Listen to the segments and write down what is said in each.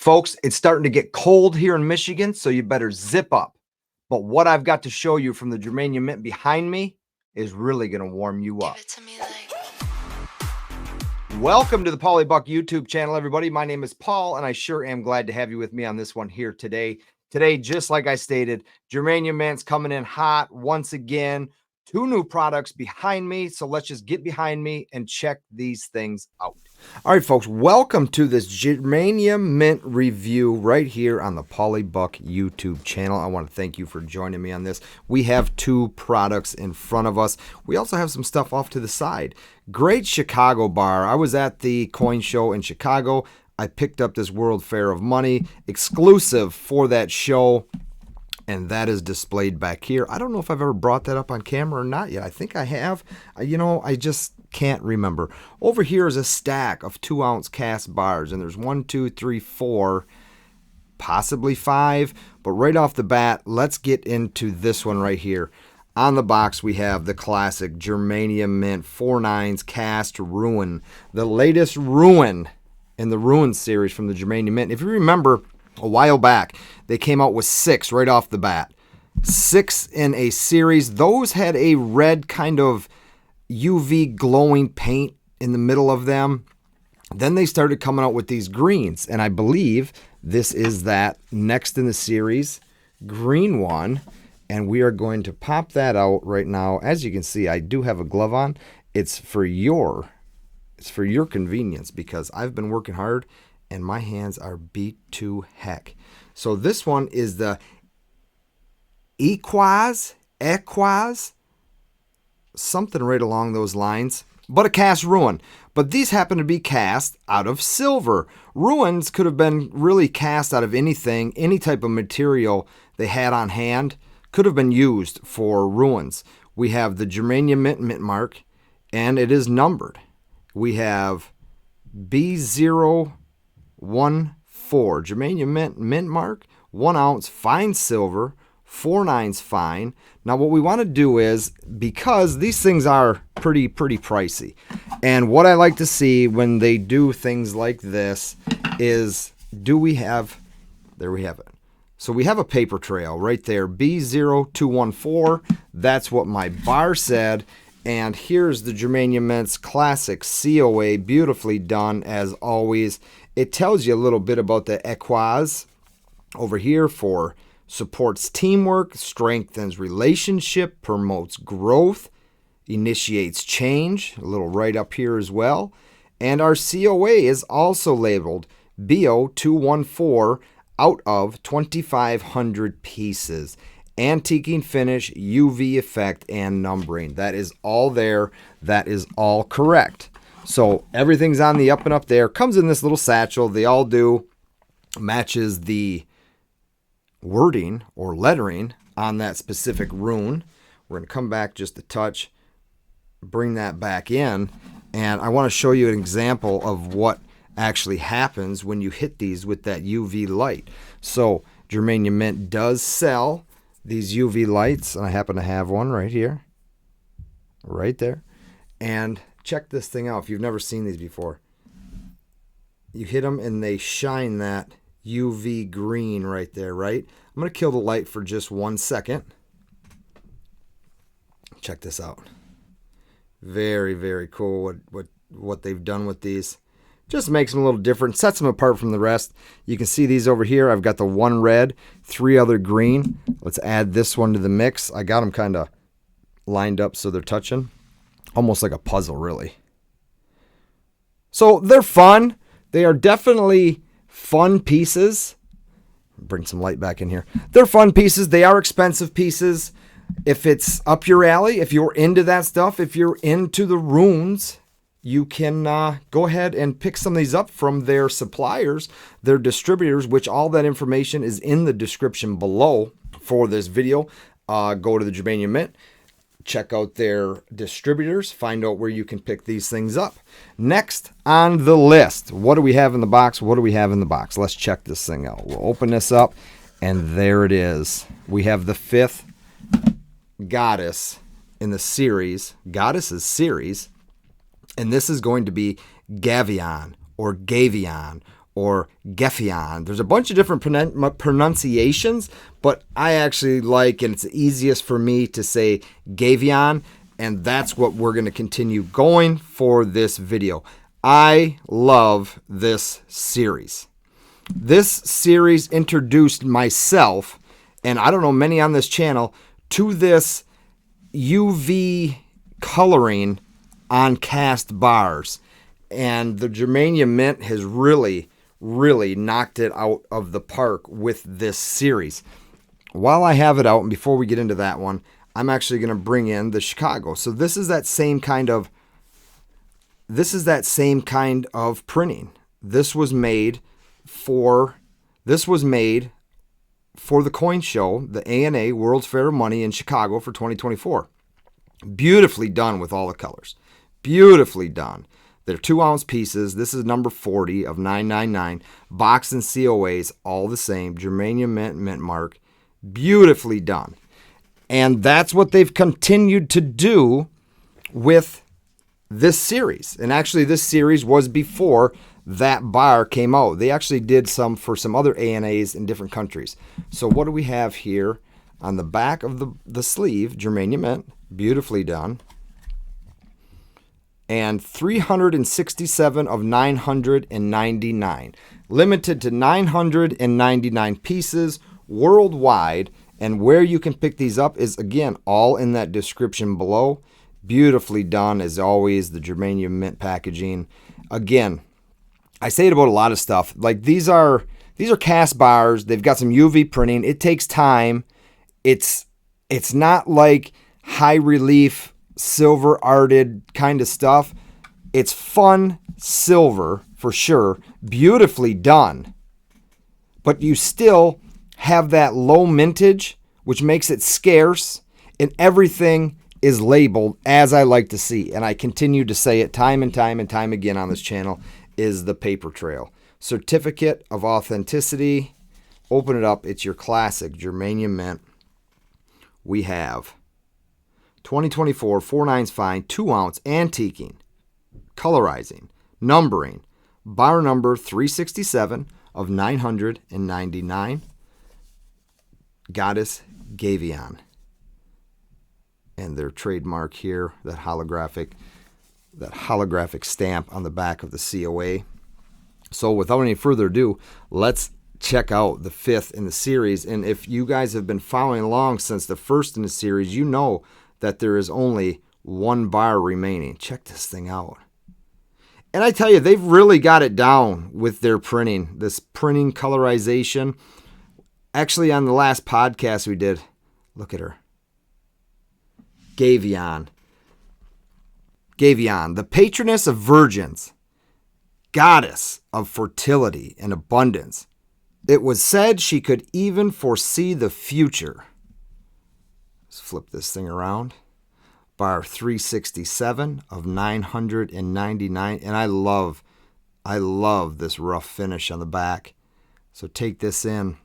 Folks, it's starting to get cold here in Michigan, so you better zip up. But what I've got to show you from the Germania Mint behind me is really going to warm you up. Give it to me like... Welcome to the Paulybuck YouTube channel, everybody. My name is Paul, and I sure am glad to have you with me on this one here today. Today, just like I stated, Germania Mint's coming in hot once again. 2 new products behind me, so let's just get behind me and check these things out. All right, folks, welcome to this Germania Mint review right here on the Paulybuck YouTube channel. I want to thank you for joining me on this. We have 2 products in front of us. We also have some stuff off to the side. Great Chicago bar. I was at the coin show in Chicago. I picked up this World Fair of Money exclusive for that show, and that is displayed back here. I don't know if I've ever brought that up on camera or not yet. I think I have. I just can't remember. Over here is a stack of 2-ounce cast bars, and there's 1, 2, 3, 4, possibly 5. But right off the bat, let's get into this one right here. On the box, we have the classic Germania Mint 4/9 cast Ruin, the latest Ruin in the Ruin series from the Germania Mint. If you remember, a while back, they came out with 6 right off the bat. 6 in a series. Those had a red kind of UV glowing paint in the middle of them. Then they started coming out with these greens, and I believe this is that next in the series green one, and we are going to pop that out right now. As you can see, I do have a glove on. It's for your convenience, because I've been working hard and my hands are beat to heck. So this one is the 2oz, something right along those lines, but a cast Ruin. But these happen to be cast out of silver. Ruins could have been really cast out of anything, any type of material they had on hand could have been used for Ruins. We have the Germania Mint mark, and it is numbered. We have B014 Germania Mint mark, 1 ounce fine silver, 4/9 fine. Now what we want to do is, because these things are pretty pricey, and what I like to see when they do things like this is, there we have it. So we have a paper trail right there, B0214. That's what my bar said. And here's the Germania Mint's classic COA, beautifully done as always. It tells you a little bit about the 2oz over here for supports teamwork, strengthens relationship, promotes growth, initiates change, a little right up here as well. And our COA is also labeled BO214 out of 2,500 pieces. Antiquing finish, UV effect, and numbering. That is all there. That is all correct. So everything's on the up and up there. Comes in this little satchel. They all do. Matches the wording or lettering on that specific rune. We're going to come back just a touch, bring that back in, and I want to show you an example of what actually happens when you hit these with that UV light. So Germania Mint does sell these UV lights, and I happen to have one right here, right there. And check this thing out if you've never seen these before. You hit them and they shine that UV green right there, right? I'm going to kill the light for just 1 second. Check this out. Very cool what they've done with these. Just makes them a little different, sets them apart from the rest. You can see these over here. I've got the 1 red, 3 other green. Let's add this one to the mix. I got them kind of lined up so they're touching. Almost like a puzzle, really. So they're fun. They are definitely fun pieces. Bring some light back in here. They're fun pieces. They are expensive pieces. If it's up your alley, if you're into that stuff, if you're into the runes, you can go ahead and pick some of these up from their suppliers, their distributors, which all that information is in the description below for this video. Go to the Germania Mint, check out their distributors, find out where you can pick these things up. Next on the list, what do we have in the box? What do we have in the box? Let's check this thing out. We'll open this up, and there it is. We have the 5th goddess in the series, Goddesses series. And this is going to be Gefion or or Gefion. There's a bunch of different pronunciations, but I actually like, and it's the easiest for me to say Gefion, and that's what we're going to continue going for this video. I love this series. This series introduced myself, and I don't know many on this channel, to this UV coloring on cast bars. And the Germania Mint has really knocked it out of the park with this series. While I have it out, and before we get into that one, I'm actually going to bring in the Chicago. So this is that same kind of printing. This was made for the coin show, the ANA World's Fair of Money in Chicago for 2024. Beautifully done with all the colors. Beautifully done. They're 2-ounce pieces. This is number 40 of 999. Box and COAs, all the same. Germania Mint, mint mark. Beautifully done. And that's what they've continued to do with this series. And actually, this series was before that bar came out. They actually did some for some other ANAs in different countries. So what do we have here on the back of the sleeve? Germania Mint, beautifully done. And 367 of 999. Limited to 999 pieces worldwide. And where you can pick these up is, again, all in that description below. Beautifully done, as always, the Germania Mint packaging. Again, I say it about a lot of stuff. Like, these are cast bars. They've got some UV printing. It takes time. It's not like high relief silver arted kind of stuff. It's fun silver for sure, beautifully done, but you still have that low mintage, which makes it scarce, and everything is labeled as I like to see, and I continue to say it time and time again on this channel, is the paper trail. Certificate of authenticity. Open it up. It's your classic Germania Mint. We have 2024 4/9 fine, 2-ounce antiquing, colorizing, numbering, bar number 367 of 999. Goddess Gefion. And their trademark here, that holographic stamp on the back of the COA. So without any further ado, let's check out the 5th in the series. And if you guys have been following along since the 1st in the series, you know that there is only one bar remaining. Check this thing out. And I tell you, they've really got it down with their printing, this printing colorization. Actually, on the last podcast we did, look at her. Gefion, the patroness of virgins, goddess of fertility and abundance. It was said she could even foresee the future. Let's flip this thing around. Bar 367 of 999. And I love this rough finish on the back. So take this in.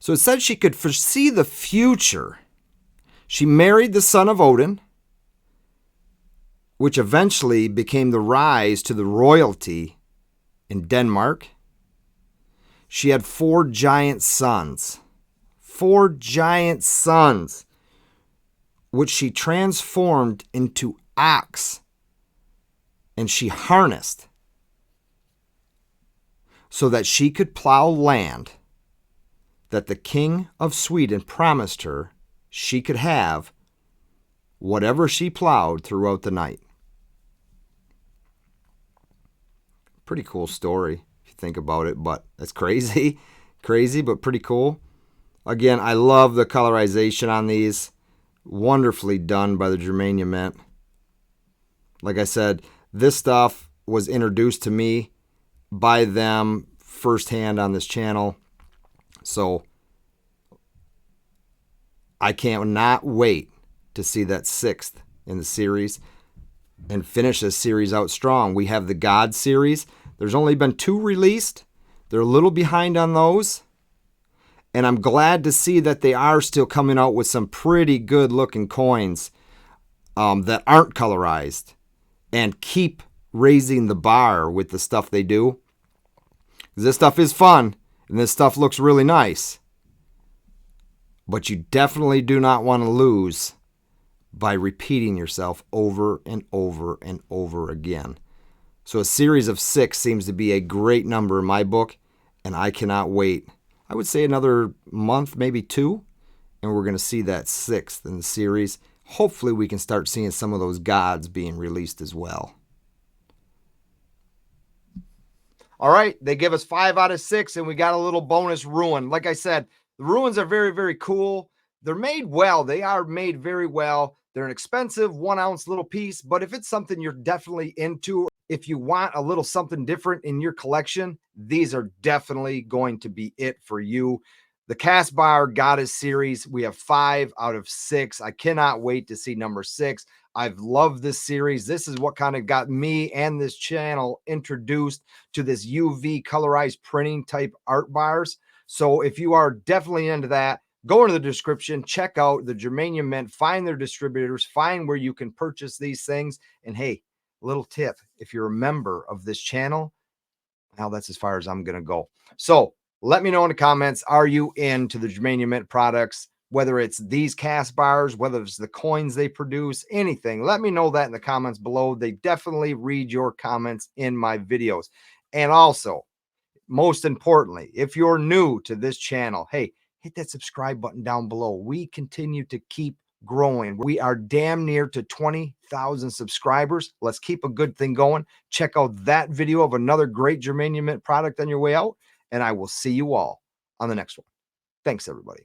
So it said she could foresee the future. She married the son of Odin, which eventually became the rise to the royalty in Denmark. She had 4 giant sons. 4 giant sons, which she transformed into ox, and she harnessed so that she could plow land that the king of Sweden promised her she could have whatever she plowed throughout the night. Pretty cool story if you think about it, but it's crazy, but pretty cool. Again, I love the colorization on these. Wonderfully done by the Germania Mint. Like I said, this stuff was introduced to me by them firsthand on this channel. So I cannot wait to see that 6th in the series and finish this series out strong. We have the God series. There's only been 2 released. They're a little behind on those. And I'm glad to see that they are still coming out with some pretty good looking coins that aren't colorized and keep raising the bar with the stuff they do. This stuff is fun, and this stuff looks really nice. But you definitely do not want to lose by repeating yourself over and over and over again. So a series of 6 seems to be a great number in my book, and I cannot wait. I would say another month, maybe 2, and we're going to see that 6th in the series. Hopefully we can start seeing some of those gods being released as well. All right, they give us 5 out of 6, and we got a little bonus ruin. Like I said, the ruins are very, very cool. They're made well. They are made very well. They're an expensive 1 ounce little piece, but if it's something you're definitely into, if you want a little something different in your collection, these are definitely going to be it for you. The Cast Bar Goddess series, we have 5 out of 6. I cannot wait to see number 6. I've loved this series. This is what kind of got me and this channel introduced to this UV colorized printing type art bars. So if you are definitely into that, go into the description, check out the Germania Mint, find their distributors, find where you can purchase these things. And hey, little tip, if you're a member of this channel, now that's as far as I'm going to go. So let me know in the comments, are you into the Germania Mint products? Whether it's these cast bars, whether it's the coins they produce, anything, let me know that in the comments below. They definitely read your comments in my videos. And also, most importantly, if you're new to this channel, hey, hit that subscribe button down below. We continue to keep growing. We are damn near to 20,000 subscribers. Let's keep a good thing going. Check out that video of another great Germania Mint product on your way out, and I will see you all on the next one. Thanks, everybody.